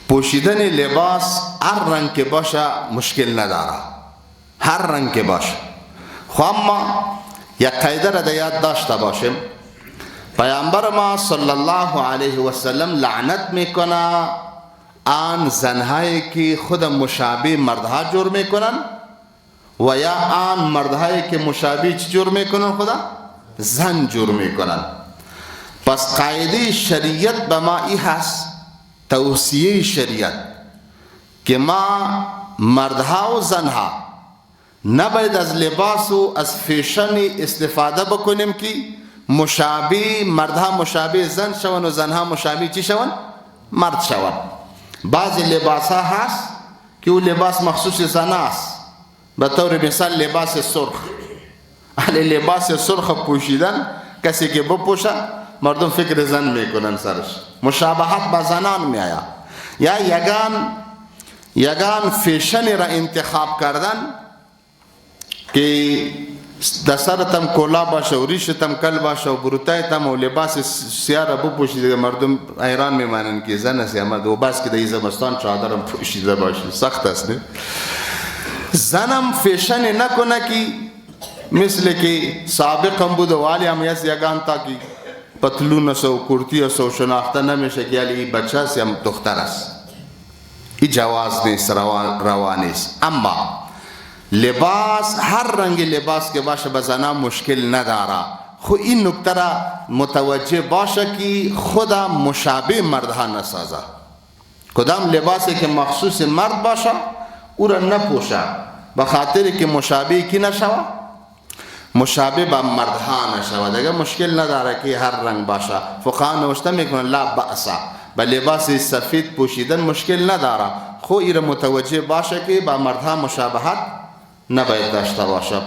پوشیدن لباس هر رنگ که باشه مشکل نداره، هر رنگ که باشه. خو اما یک قاعده را یاد داشته باشیم، پیامبر ما صلی الله علیه و سلم لعنت میکنه آن زنهایی که خود مشابه مردها جور میکنن و یا آن مردهایی که مشابه چی جور میکنن؟ خدا زن جور میکنن. پس قاعده شریعت به ما ای هست، توصیه شریعت، که ما مردها و زنها نباید از لباس و از فیشن استفاده بکنیم که مشابه مردها مشابه زن شون و زنها مشابه چی شون؟ مرد شون. بعضی لباس ها هست که او لباس مخصوص زن است، به طور مثال لباس سرخ. علی لباس سرخ پوشیدن کسی که بپوشه مردم فکر زن میکنن سرش، مشابهت با زنان میآید. یا یگان فیشن را انتخاب کردن که در سرتم کولا باشه و ریشتم کل باشه و بروتایتم و لباس سیاه را بپوشیده، مردم حیران میمانن که زن است یا مرد. و بس که در زمستان چادرم پوشیده باشه سخت است نه؟ زنم فیشن نکنه که مثل که سابقم بود و والی هم یگان تا که پتلون است و کرتی است و شناخته نمیشه که این بچه است یا دختر است. این جواز نیست، روا نیست. اما لباس هر رنگ لباس که باشه به زنان مشکل نداره، خو این نکته را متوجه باشه که خدا مشابه مردها نسازه. کدام لباسی که مخصوص مرد باشه او را نپوشه، به خاطر که مشابه کی نشوه؟ مشابه به مردها نشوه. دیگه مشکل نداره که هر رنگ باشه. فقها نوشته میکنن لا بأس، به لباس سفید پوشیدن مشکل نداره، خو این را متوجه باشه که با مردها مشابهت نباید داشته باشه.